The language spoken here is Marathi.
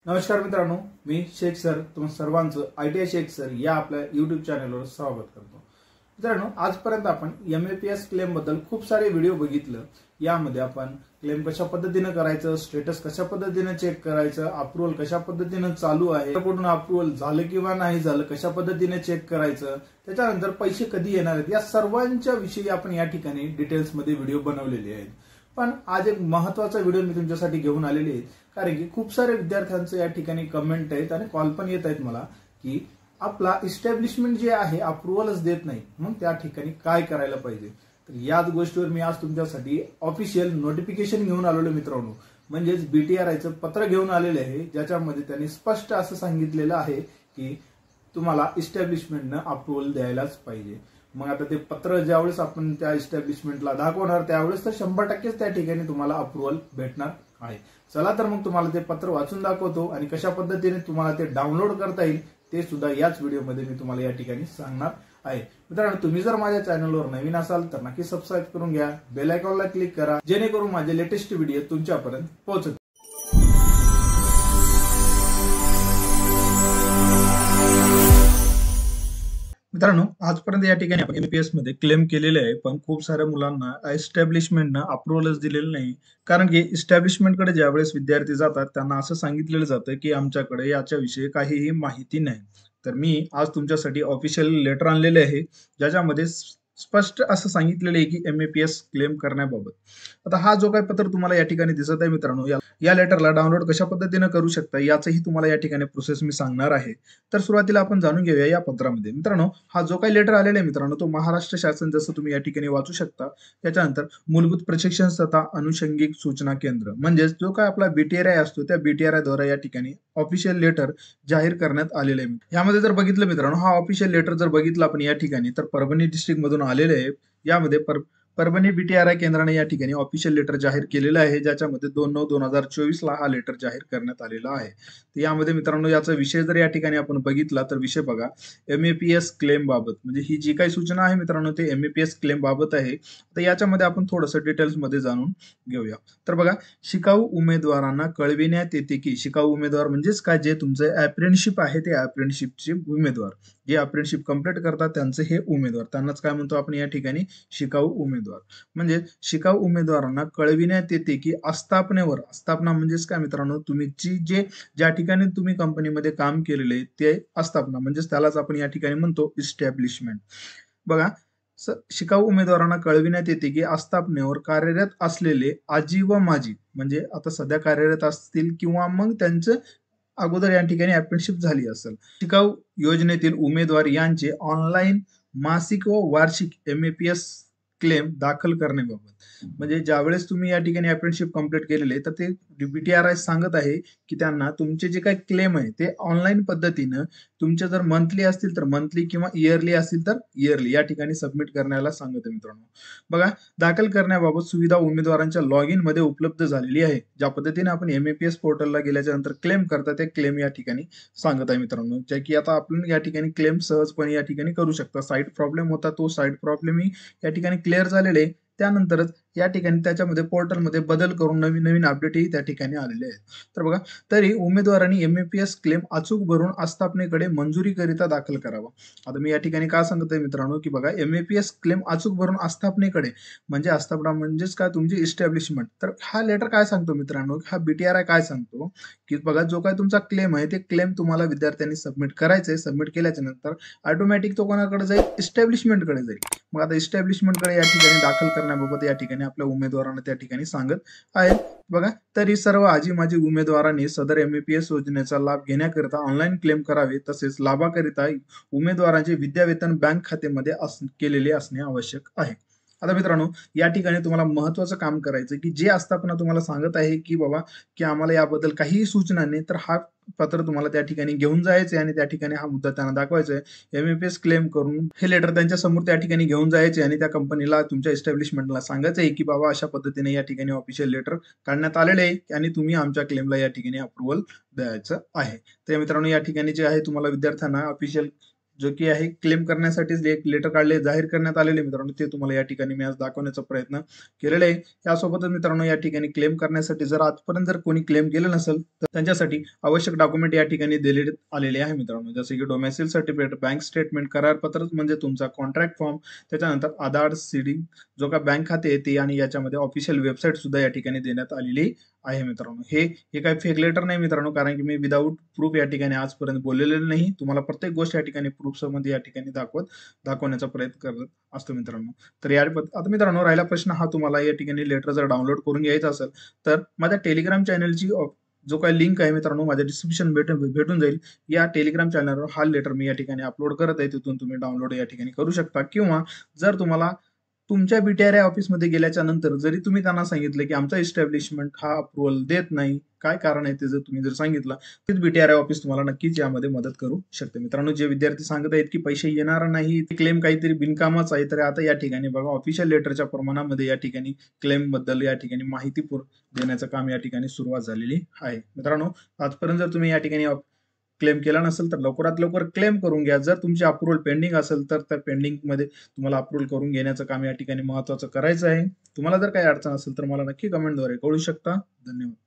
नमस्कार मित्रांनो, मी शेख सर तुम्हा सर्वांचं ITI शेख सर या आपल्या YouTube चॅनलवर स्वागत करतो। मित्रांनो, आजपर्यंत आपण MAPS क्लेम बद्दल खूप सारे व्हिडिओ बघितलं। यामध्ये आपण क्लेम कशा पद्धतीने करायचं, स्टेटस कशा पद्धतीने चेक करायचं, अप्रूव्हल कशा पद्धतीने चालू आहे, कुठून अप्रूव्हल झालं किंवा नाही झालं कशा पद्धतीने चेक करायचं, त्याच्यानंतर पैसे कधी येणार आहेत, या सर्वांच्या विषयी आपण या ठिकाणी डिटेल्स मध्ये व्हिडिओ बनवलेले आहेत। पण आज एक महत्त्वाचा व्हिडिओ मी तुमच्यासाठी घेऊन आलेले आहे, कारण की खूप सारे विद्यार्थ्यांचे या ठिकाणी कमेंट आहेत आणि कॉल पण येत आहेत मला की आपला इस्टॅब्लिशमेंट जे आहे अप्रूव्हलच देत नाही, मग त्या ठिकाणी काय करायला पाहिजे। तर याच गोष्टीवर मी आज तुमच्यासाठी ऑफिशियल नोटिफिकेशन घेऊन आलेलो मित्रांनो, म्हणजेच BTRIचं पत्र घेऊन आलेले आहे, ज्याच्यामध्ये त्यांनी स्पष्ट असं सांगितलेलं आहे की तुम्हाला इस्टॅब्लिशमेंटनं अप्रूव्हल द्यायलाच पाहिजे। मग आता ते पत्र ज्यावेळेस आपण त्या इस्टॅब्लिशमेंटला दाखवणार त्यावेळेस तर 100% त्या ठिकाणी तुम्हाला अप्रूव्हल भेटणार आहे। चला तर मग तुम्हाला ते पत्र वाचून दाखवतो आणि कशा पद्धतीने तुम्हाला ते डाउनलोड करता येईल ते सुद्धा याच व्हिडिओमध्ये मी तुम्हाला या ठिकाणी सांगणार आहे। मित्रांनो, तुम्ही जर माझ्या चॅनलवर नवीन असाल तर नक्की सबस्क्राइब करून घ्या, बेल आयकॉनला क्लिक करा, जेणेकरून माझे लेटेस्ट व्हिडिओ तुमच्यापर्यंत पोहोचतील। मित्रांनो, आजपर्यंत या ठिकाणी आपण MAPS मध्ये क्लेम केलेले आहे, पण खूप साऱ्या मुलांना एस्टॅब्लिशमेंटनं अप्रूव्हलच दिलेलं नाही। कारण की इस्टॅब्लिशमेंटकडे ज्यावेळेस विद्यार्थी जातात त्यांना असं सांगितलेलं जातं की आमच्याकडे याच्याविषयी काहीही माहिती नाही। तर मी आज तुमच्यासाठी ऑफिशियल लेटर आणलेले आहे, ज्याच्यामध्ये स्पष्ट असं सांगितलेलं आहे की MAPS क्लेम करण्याबाबत। आता हा जो काही पत्र तुम्हाला या ठिकाणी दिसत आहे मित्रांनो, या लेटरला डाउनलोड कशा पद्धतीने करू शकता याचंही तुम्हाला या ठिकाणी प्रोसेस मी सांगणार आहे। तर सुरुवातीला आपण जाणून घेऊया या पत्रामध्ये। मित्रांनो, हा जो काही लेटर आलेला आहे मित्रांनो, तो महाराष्ट्र शासन जसं तुम्ही या ठिकाणी वाचू शकता, त्याच्यानंतर मूलभूत प्रशिक्षण तथा अनुषंगिक सूचना केंद्र म्हणजे जो काय आपला BTRI असतो त्या BTRI द्वारा या ठिकाणी ऑफिशियल लेटर जाहीर करण्यात आलेले आहे। यामध्ये जर बघितलं मित्रांनो, हा ऑफिशियल लेटर जर बघितलं आपण या ठिकाणी तर परभणी डिस्ट्रिक्ट मधून आलेले आहे। यामध्ये परभणी BTRI केंद्राने या ठिकाणी ऑफिशियल लेटर जाहीर केलेलं आहे, ज्याच्यामध्ये 2/9/2024 ला हा लेटर जाहीर करण्यात आलेला आहे। तर यामध्ये मित्रांनो याचा विषय जर या ठिकाणी आपण बघितला तर विषय बघा, MAPS क्लेम बाबत, म्हणजे ही जी काही सूचना आहे मित्रांनो ते MAPS क्लेम बाबत आहे। तर याच्यामध्ये आपण थोडंसं डिटेल्स मध्ये जाणून घेऊया। तर बघा, शिकाऊ उमेदवारांना कळविण्यात येते की शिकाऊ उमेदवार म्हणजेच काय, जे तुमचं अप्रेंटिसशिप आहे ते अप्रेंटिसशिपचे उमेदवार, जे अप्रेंटिसशिप कंप्लीट करतात त्यांचे हे उमेदवार, त्यांनाच काय म्हणतो आपण या ठिकाणी शिकाऊ उमेदवार। म्हणजे शिकाऊ उमेदवारांना कळविण्यात येते की आस्थापनेवर, आस्थापना म्हणजेच काय मित्रांनो, तुम्ही ज्या ठिकाणी तुम्ही कंपनीमध्ये काम केलेले ते आस्थापना, म्हणजेच त्यालाच आपण या ठिकाणी म्हणतो इस्टॅब्लिशमेंट। बघा, शिकाऊ उमेदवारांना कळविण्यात येते की आस्थापनेवर कार्यरत असलेले आजी व माजी, म्हणजे आता सध्या कार्यरत असतील किंवा मग त्यांचं अगोदर या ठिकाणी अप्रेंटिसशिप झाली असेल, शिकाऊ योजनेतील उमेदवार यांचे ऑनलाईन मासिक व वार्षिक MAPS क्लेम दाखल करण्याबाबत, म्हणजे ज्यावेळेस तुम्ही या ठिकाणी अप्रेंटिसशिप कंप्लीट केलेले तर ते BTRI सांगत आहे की त्यांना तुमचे जे काही क्लेम आहे ते ऑनलाईन पद्धतीनं तुमचे जर मंथली असतील तर मंथली किंवा इयरली असतील तर इयरली या ठिकाणी सबमिट करण्याला सांगत आहे मित्रांनो। बघा, दाखल करण्याबाबत सुविधा उमेदवारांच्या लॉग इन मध्ये उपलब्ध झालेली आहे। ज्या पद्धतीने आपण MAPS पोर्टलला गेल्याच्या नंतर क्लेम करता ते क्लेम या ठिकाणी सांगत आहे मित्रांनो, ज्या की आता आपण या ठिकाणी क्लेम सहजपणे या ठिकाणी करू शकता। साईट प्रॉब्लेम होता, तो साईट प्रॉब्लेम ही या ठिकाणी क्लिअर झालेले आहे। त्यानंतरच या ठिकाणी त्याच्यामध्ये पोर्टलमध्ये बदल करून नवीन नवीन अपडेटही त्या ठिकाणी आलेले आहेत। तर बघा, तरी उमेदवारांनी MAPS क्लेम अचूक भरून आस्थापनेकडे मंजुरीकरिता दाखल करावा। आता मी या ठिकाणी काय सांगतोय मित्रांनो की बघा, MAPS क्लेम अचूक भरून आस्थापनेकडे, म्हणजे आस्थापना म्हणजेच काय तुमची इस्टॅब्लिशमेंट। तर हा लेटर काय सांगतो मित्रांनो, हा BTRI काय सांगतो की बघा, जो काय तुमचा क्लेम आहे ते क्लेम तुम्हाला विद्यार्थ्यांनी सबमिट करायचंय। सबमिट केल्याच्या नंतर ऑटोमॅटिक तो कोणाकडे जाईल, इस्टॅब्लिशमेंटकडे जाईल। मग आता इस्टॅब्लिशमेंटकडे या ठिकाणी दाखल करण्याबाबत या ठिकाणी आपल्या उमेदवारांना त्या ठिकाणी सांगत आहे। बघा, तरी सर्व आजी माजी उमेदवारांनी सदर MAPS योजनेचा लाभ घेण्याकरिता ऑनलाईन क्लेम करावे, तसेच लाभाकरिता उमेदवारांचे विद्यावेतन बँक खात्यामध्ये केलेले असणे आवश्यक आहे। आता मित्रांनो, या ठिकाणी तुम्हाला महत्वाचं काम करायचं की जे आस्थापना तुम्हाला सांगत आहे की बाबा की आम्हाला याबद्दल काहीही सूचना नाही, तर हा पत्र तुम्हाला त्या ठिकाणी घेऊन जायचे आणि त्या ठिकाणी हा मुद्दा त्यांना दाखवायचा आहे। MAPS क्लेम करून हे लेटर त्यांच्या समोर त्या ठिकाणी घेऊन जायचे आणि त्या कंपनीला, तुमच्या इस्टॅब्लिशमेंटला सांगायचं आहे की बाबा अशा पद्धतीने या ठिकाणी ऑफिशियल लेटर काढण्यात आलेले आहे आणि तुम्ही आमच्या क्लेमला या ठिकाणी अप्रूव्हल द्यायचं आहे। तर मित्रांनो, या ठिकाणी जे आहे तुम्हाला विद्यार्थ्यांना ऑफिशियल जो की आहे क्लेम करण्यासाठीच एक लेटर काढले जाहीर करण्यात आलेले मित्रांनो, ते तुम्हाला या ठिकाणी मी आज दाखवण्याचा प्रयत्न केलेला आहे. त्यासोबतच मित्रांनो या ठिकाणी क्लेम करण्यासाठी जर आजपर्यंत जर कोणी क्लेम केलं नसेल तर त्यांच्यासाठी आवश्यक डॉक्युमेंट या ठिकाणी दिले आलेले आहे मित्रांनो, जसे की डोमेसिल सर्टिफिकेट, बँक स्टेटमेंट, करारपत्र म्हणजे तुमचा कॉन्ट्रॅक्ट फॉर्म, त्याच्यानंतर आधार सीडिंग जो का बँक खाते येते आणि याच्यामध्ये ऑफिशियल वेबसाईट सुद्धा या ठिकाणी देण्यात आलेली आहे मित्रांनो. हे काही फेक लेटर नाही मित्रांनो, कारण की मी विदाऊट प्रूफ या ठिकाणी आजपर्यंत बोललेलं नाही. तुम्हाला प्रत्येक गोष्ट या ठिकाणी प्रूफ मध्ये या ठिकाणी दाखवण्याचा प्रयत्न करत असतो मित्रांनो. तर आता मित्रांनो राहिला प्रश्न हा, तुम्हाला या ठिकाणी लेटर जर डाउनलोड करून घ्यायचा असेल तर माझ्या टेलिग्राम चॅनलची जो काही लिंक आहे मित्रांनो माझ्या डिस्क्रिप्शन भेटून जाईल. या टेलिग्राम चॅनलवर हा लेटर मी या ठिकाणी अपलोड करत आहे, तिथून तुम्ही डाउनलोड या ठिकाणी करू शकता. किंवा जर तुम्हाला तुमच्या बीटीआरआय ऑफिसमध्ये गेल्याच्या नंतर जरी तुम्ही त्यांना सांगितलं की आमचा इस्टॅब्लिशमेंट हा अप्रुव्हल देत नाही, काय कारण आहे ते जर तुम्ही सांगितलं, तेच बीटीआरआय ऑफिस तुम्हाला नक्कीच यामध्ये मदत करू शकते मित्रांनो. जे विद्यार्थी सांगत आहेत की पैसे येणार नाही, क्लेम काहीतरी बिनकामाच आहे, तर आता या ठिकाणी बघा ऑफिशियल लेटरच्या प्रमाणामध्ये या ठिकाणी क्लेम बद्दल या ठिकाणी माहिती देण्याचं काम या ठिकाणी सुरुवात झालेली आहे मित्रांनो. आजपर्यंत जर तुम्ही या ठिकाणी क्लेम केला नसेल तर लवकरात लवकर क्लेम करून घ्या. जर तुमची अप्रुव्हल पेंडिंग असेल तर त्या पेंडिंग मध्ये तुम्हाला अप्रुव्हल करून घेण्याचं काम या ठिकाणी महत्त्वाचं करायचं आहे. तुम्हाला जर काही अडचण असेल तर मला नक्की कमेंटद्वारे कळू शकता. धन्यवाद.